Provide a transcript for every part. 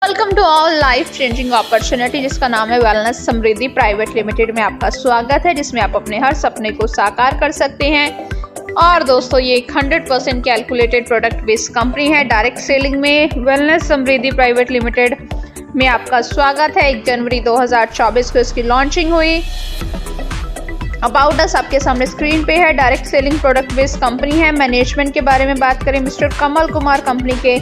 Welcome to all life changing opportunity, जिसका नाम है वेलनेस समृद्धि प्राइवेट लिमिटेड में आपका स्वागत है, जिसमें आप अपने हर सपने को साकार कर सकते हैं। और दोस्तों, ये एक 100% कैलकुलेटेड प्रोडक्ट बेस्ड कंपनी है। डायरेक्ट सेलिंग में वेलनेस समृद्धि प्राइवेट लिमिटेड में आपका स्वागत है। 1 जनवरी 2024 को इसकी लॉन्चिंग हुई। अबाउट अस आपके सामने स्क्रीन पे है। Direct selling product based company है। मैनेजमेंट के बारे में बात करें, मिस्टर कमल कुमार कंपनी के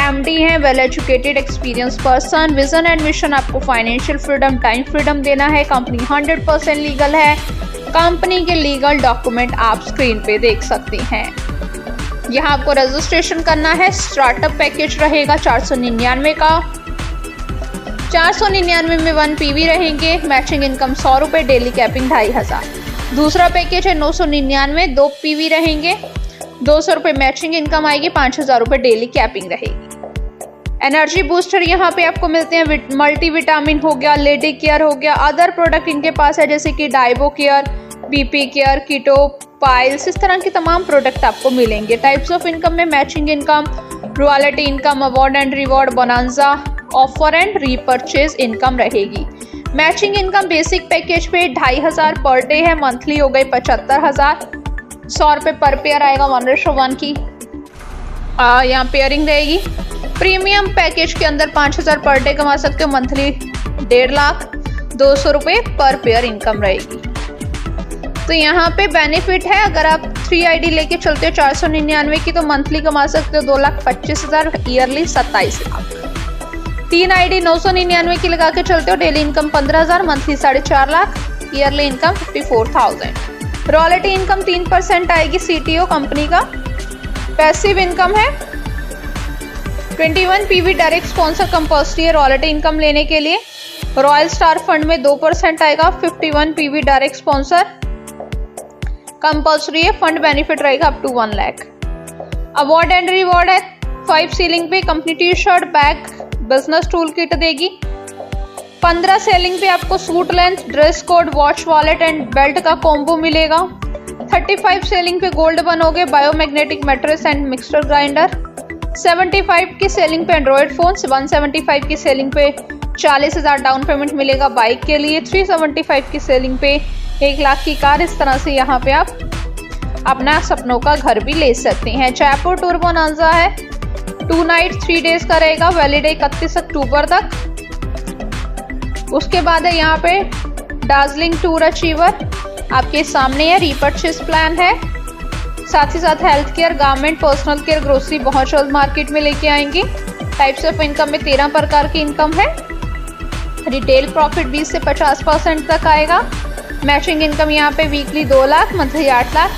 MD हैं, well educated experience person. Vision and mission आपको फाइनेंशियल फ्रीडम, टाइम फ्रीडम देना है। कंपनी 100% लीगल है। कंपनी के लीगल डॉक्यूमेंट आप स्क्रीन पे देख सकते हैं। यहाँ आपको रजिस्ट्रेशन करना है। स्टार्टअप पैकेज रहेगा 499 का। 499 में 1 PV रहेंगे। मैचिंग इनकम 100 रुपये, डेली कैपिंग 2500। दूसरा पैकेज है 999, 2 PV रहेंगे, 200 रुपये मैचिंग इनकम आएगी, 5000 रुपये डेली कैपिंग रहेगी। एनर्जी बूस्टर यहाँ पे आपको मिलते हैं। मल्टी विटामिन हो गया, लेडी केयर हो गया, अदर प्रोडक्ट इनके पास है जैसे कि डाइबो केयर, BP केयर, कीटो पाइल्स, इस तरह के तमाम प्रोडक्ट आपको मिलेंगे। टाइप्स ऑफ इनकम में matching income, royalty income, award and reward, bonanza, offer and repurchase income रहेगी। मैचिंग इनकम बेसिक पैकेज पे 2500 पर डे है। मंथली हो गई 75,000। 100 रुपये पर पेयर आएगा, 1:1 की यहाँ पेयरिंग रहेगी। प्रीमियम पैकेज के अंदर 5000 पर डे कमा सकते हो। मंथली 1.5 लाख, 200 रुपये पर पेयर इनकम रहेगी। तो यहाँ पे बेनिफिट है, अगर आप 3 ID लेके चलते हो 499 की, तो मंथली कमा सकते हो 2,25,000, ईयरली 27 लाख। 3 ID 999 की लगा के चलते हो, daily income 15,000, monthly 4.5 lakh, yearly income 54,000। Royalty income 3% आएगी CTO कंपनी का। पैसिव इनकम है 21 PV डायरेक्ट स्पॉन्सर कंपल्सरी है रॉयल्टी इनकम लेने के लिए। रॉयल स्टार फंड में 2% आएगा। 51 PV डायरेक्ट स्पॉन्सर कंपल्सरी है। फंड बेनिफिट रहेगा up to 1 lakh. Award and reward है 5 सीलिंग पे। Company T-shirt, bag, business tool kit देगी। 15 सेलिंग पे आपको suit length, dress code, watch, wallet and belt का कॉम्बो मिलेगा। 35 सेलिंग पे गोल्ड बनोगे, biomagnetic mattress and mixer grinder. 75 की सेलिंग पे एंड्रॉयड फोन। 175 की सेलिंग पे 40,000 डाउन पेमेंट मिलेगा बाइक के लिए। 375 की सेलिंग पे 1 लाख की कार। इस तरह से यहाँ पे आप अपना सपनों का घर भी ले सकते हैं। जयपुर टूर बोनांजा है, 2 नाइट 3 डेज का रहेगा, वैलिड 31 अक्टूबर तक। उसके बाद है यहाँ पे दार्जिलिंग टूर अचीवर आपके सामने है। रीपरचेज प्लान है, साथ ही साथ health care, garment, personal care, grocery बहुत जल्द मार्केट में लेके आएंगे। टाइप्स ऑफ इनकम में 13 प्रकार की इनकम है। रिटेल प्रॉफिट 20 से 50% तक आएगा। मैचिंग इनकम यहाँ पे weekly 2 lakh, monthly 8 lakh,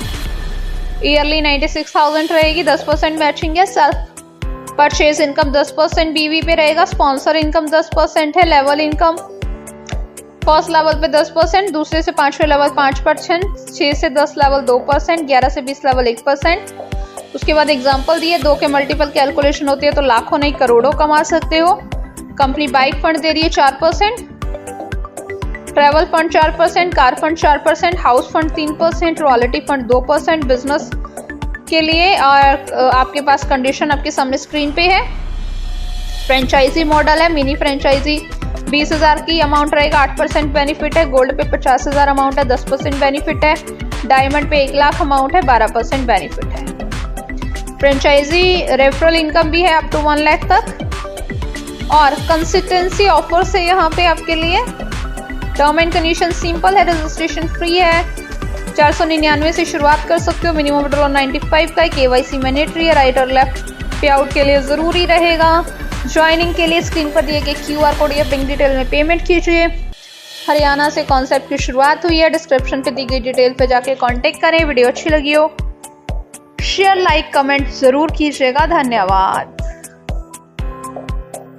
yearly 96,000 रहेगी। 10% मैचिंग है। सेल्फ परचेज इनकम 10% BV पे रहेगा। स्पॉन्सर इनकम 10% है। लेवल इनकम फर्स्ट लेवल पे 10%, दूसरे से 5वें लेवल 5%, 6 से 10 लेवल 2%, 11 से 20 लेवल 1%। उसके बाद एग्जांपल दिए, 2 के मल्टीपल कैलकुलेशन होती है तो लाखों नहीं करोड़ों कमा सकते हो। कंपनी बाइक फंड दे रही है 4%, travel fund 4%, car fund 4%, house fund 3%, royalty fund 2% business के लिए। और आपके पास कंडीशन आपके सामने स्क्रीन पे है। फ्रेंचाइजी मॉडल है। मिनी फ्रेंचाइजी 20,000 की अमाउंट रहेगा, 8% बेनिफिट है। गोल्ड पे 50,000 अमाउंट है, 10% बेनिफिट है। डायमंड पे 1 लाख अमाउंट है, 12% बेनिफिट है। फ्रेंचाइजी रेफरल इनकम भी है अप टू 1 लाख तक। और कंसिस्टेंसी ऑफर से यहाँ पे आपके लिए टर्म एंड कंडीशन सिंपल है, रजिस्ट्रेशन फ्री है। 499 से शुरुआत कर सकते हो। मिनिमम विड्रॉल 95 का है। KYC मैंडेटरी है। राइट और लेफ्ट पे आउट के लिए ज़रूरी रहेगा। ज्वाइनिंग के लिए स्क्रीन पर दिए गए QR कोड या बैंक डिटेल में पेमेंट कीजिए। हरियाणा से कॉन्सेप्ट की शुरुआत हुई है। डिस्क्रिप्शन पे दी गई डिटेल पे जाके कांटेक्ट करें। वीडियो अच्छी लगी हो शेयर, लाइक, कमेंट जरूर कीजिएगा। धन्यवाद।